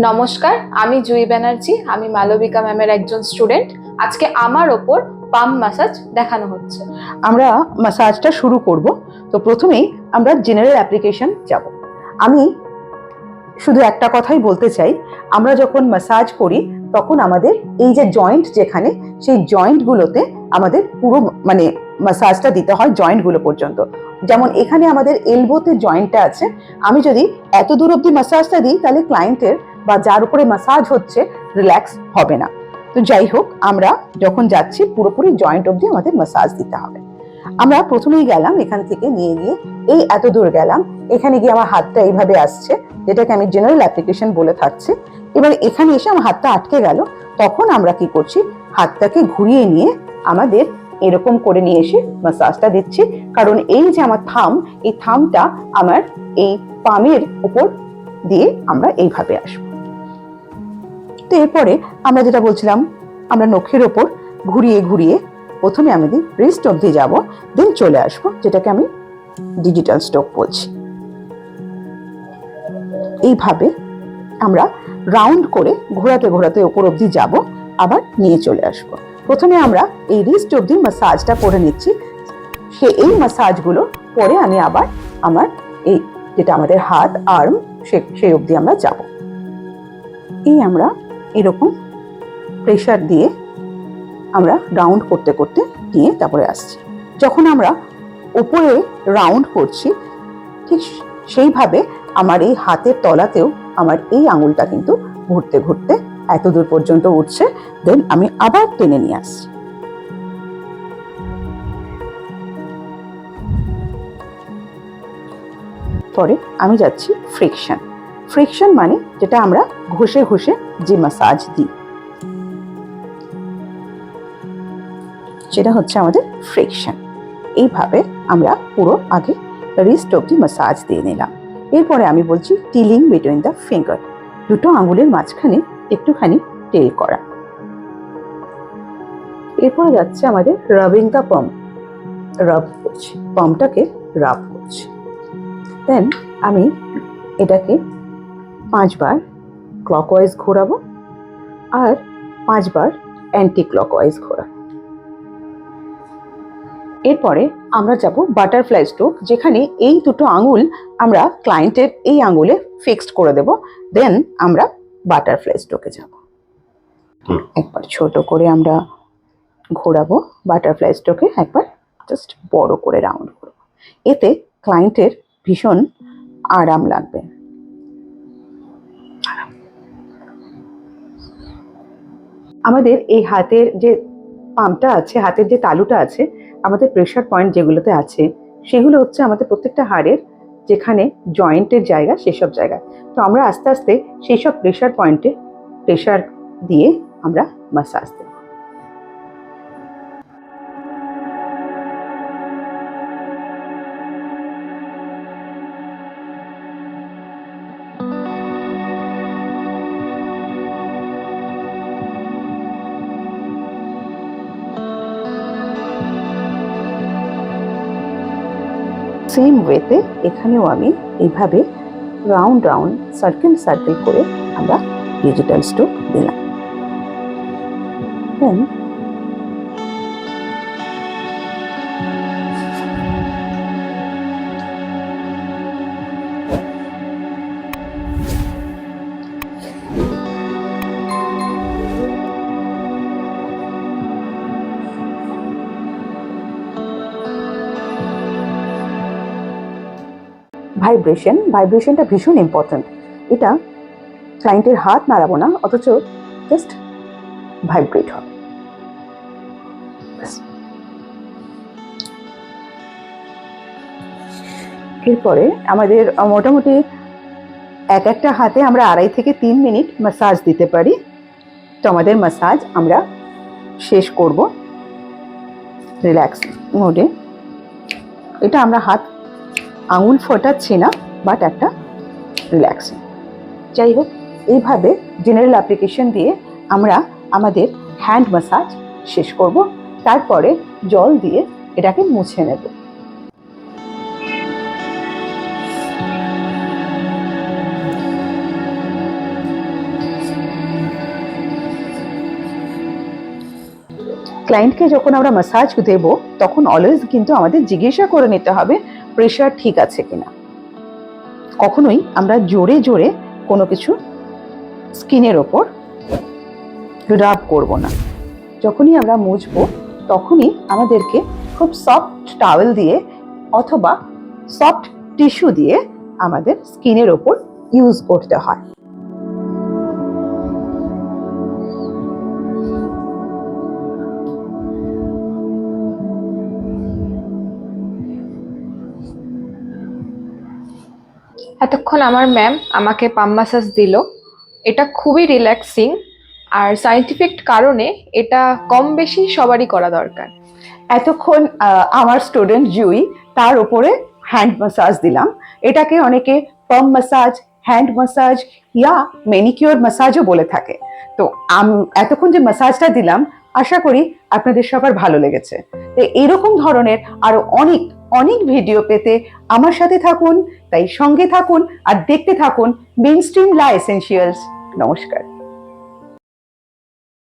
নমস্কার, আমি জুই ব্যানার্জি। আমি মালবিকা ম্যামের একজন স্টুডেন্ট। আজকে আমার ওপর পাম ম্যাসাজ দেখানো হচ্ছে। আমরা ম্যাসাজটা শুরু করব। তো প্রথমেই আমরা জেনারেল অ্যাপ্লিকেশন যাব। আমি শুধু একটা কথাই বলতে চাই, আমরা যখন ম্যাসাজ করি তখন আমাদের এই যে জয়েন্ট, যেখানে সেই জয়েন্টগুলোতে আমাদের পুরো ম্যাসাজটা দিতে হয় জয়েন্টগুলো পর্যন্ত। যেমন এখানে আমাদের এলবোতে জয়েন্টটা আছে, আমি যদি এত দূর অব্দি ম্যাসাজটা দিই তাহলে ক্লায়েন্টের বা যার উপরে ম্যাসাজ হচ্ছে রিল্যাক্স হবে না। তো যাই হোক, আমরা যখন যাচ্ছি পুরোপুরি জয়েন্ট অব্দি আমাদের ম্যাসাজ দিতে হবে। আমরা প্রথমেই গেলাম, এখান থেকে নিয়ে গিয়ে এই এত দূর গেলাম, এখানে গিয়ে আমার হাতটা এইভাবে আসছে, যেটাকে আমি জেনারেল অ্যাপ্লিকেশন বলে থাকছি। এবার এখানে এসে আমার হাতটা আটকে গেল, তখন আমরা কি করছি, হাতটাকে ঘুরিয়ে নিয়ে আমাদের এরকম করে নিয়ে এসে ম্যাসাজটা দিচ্ছি। কারণ এই যে আমার থাম, এই থামটা আমার এই পামের উপর দিয়ে আমরা এইভাবে আসবো। তো এরপরে আমরা যেটা বলছিলাম, আমরা নখের ওপর ঘুরিয়ে ঘুরিয়ে প্রথমে আমাদের রিস্ট অব্দি যাব, দেন চলে আসবো, যেটাকে আমি ডিজিটাল স্ট্রোক বলছি। এইভাবে আমরা রাউন্ড করে ঘোরাতে ঘোরাতে ওপর অব্দি যাব, আবার নিয়ে চলে আসবো। প্রথমে আমরা এই রিস্ট অব্দি ম্যাসাজটা করে নিচ্ছি। এই ম্যাসাজগুলো পরে আমি আবার আমার এই যেটা আমাদের হাত আর্ম সেই অব্দি আমরা যাব। এই আমরা এরকম প্রেশার দিয়ে আমরা রাউন্ড করতে করতে নিয়ে তারপরে আসছি। যখন আমরা উপরে রাউন্ড করছি, ঠিক সেইভাবে আমার এই হাতের তলাতেও আমার এই আঙুলটা কিন্তু ঘুরতে ঘুরতে এত দূর পর্যন্ত উঠছে, দেন আমি আবার টেনে নিয়ে আসছি। পরে আমি যাচ্ছি ফ্রিকশন। ফ্রিকশন মানে যেটা আমরা ঘষে ঘষে যে ম্যাসাজ দিই, সেটা হচ্ছে আমাদের ফ্রিকশন। এইভাবে আমরা পুরো আগে রিস্ট অব্দি ম্যাসাজ দিয়ে নিলাম। এরপরে আমি বলছি টিলিং বিটুইন দ্য ফিঙ্গার, দুটো আঙুলের মাঝখানে একটুখানি টেল করা। এরপরে যাচ্ছে আমাদের রাবিং দ্য পাম, রাব করছি, পামটাকে রাব করছি। দেন আমি এটাকে 5 বার ক্লকওয়াইজ ঘোরাবো আর 5 বার অ্যান্টি ক্লকওয়াইজ ঘোরাবো। এরপরে আমরা যাব বাটারফ্লাই স্ট্রোক, যেখানে এই দুটো আঙুল আমরা ক্লায়েন্টের এই আঙুলে ফিক্সড করে দেব, দেন আমরা বাটারফ্লাই স্ট্রোকে যাব। একবার ছোট করে আমরা ঘোরাবো বাটারফ্লাই স্ট্রোকে, একবার জাস্ট বড় করে রাউন্ড করব। এতে ক্লায়েন্টের ভীষণ আরাম লাগবে। আমাদের এই হাতের যে পামটা আছে, হাতের যে তালুটা আছে, আমাদের প্রেশার পয়েন্ট যেগুলোতে আছে সেগুলো হচ্ছে আমাদের প্রত্যেকটা হাড়ের যেখানে জয়েন্টের জায়গা, সেসব জায়গায়। তো আমরা আস্তে আস্তে সেই সব প্রেশার পয়েন্টে প্রেশার দিয়ে আমরা ম্যাসাজ দেব। সেম ওয়েতে এখানেও আমি এইভাবে রাউন্ড রাউন্ড সার্কেল সার্কেল করে আমরা ডিজিটাল স্ট্রোক দিলাম। দেন ভাইব্রেশনটা ভীষণ ইম্পর্টেন্ট। এটা ক্লায়েন্টের হাত নাড়াবো না, অথচ জাস্ট ভাইব্রেট হবে। এরপরে আমাদের মোটামুটি একটা হাতে আমরা 2.5 থেকে 3 মিনিট ম্যাসাজ দিতে পারি। তো আমাদের ম্যাসাজ আমরা শেষ করব রিল্যাক্স মোডে। এটা আমরা হাত আঙুল ফোটাচ্ছি না, বাট একটা রিল্যাক্সিং। যাই হোক, এইভাবে জেনারেল অ্যাপ্লিকেশন দিয়ে আমরা আমাদের হ্যান্ড ম্যাসাজ শেষ করব। তারপরে জল দিয়ে এটাকে মুছে নেব। ক্লায়েন্টকে যখন আমরা ম্যাসাজ দেব তখন অলওয়েজ কিন্তু আমাদের জিজ্ঞাসা করে নিতে হবে প্রেশার ঠিক আছে কিনা। কখনোই আমরা জোরে জোরে কোনো কিছু স্কিনের ওপর রাব করব না। যখনই আমরা মুছবো তখনই আমাদেরকে খুব সফট টাওয়েল দিয়ে অথবা সফট টিস্যু দিয়ে আমাদের স্কিনের ওপর ইউজ করতে হয়। এতক্ষণ আমার ম্যাম আমাকে পাম ম্যাসাজ দিল। এটা খুবই রিল্যাক্সিং, আর সায়েন্টিফিক কারণে এটা কম বেশি সবারই করা দরকার। এতক্ষণ আমার স্টুডেন্ট জুই, তার উপরে হ্যান্ড ম্যাসাজ দিলাম। এটাকে অনেকে পাম ম্যাসাজ, হ্যান্ড ম্যাসাজ ইয়া ম্যানিকিউর ম্যাসাজও বলে থাকে। তো এতক্ষণ যে ম্যাসাজটা দিলাম আশা করি আপনাদের সবার ভালো লেগেছে। তো এরকম ধরনের আরো অনেক অনেক ভিডিও পেতে আমার সাথে থাকুন, তাই সঙ্গে থাকুন আর দেখতে থাকুন মেইনস্ট্রিম লা এসেনশিয়ালস। নমস্কার।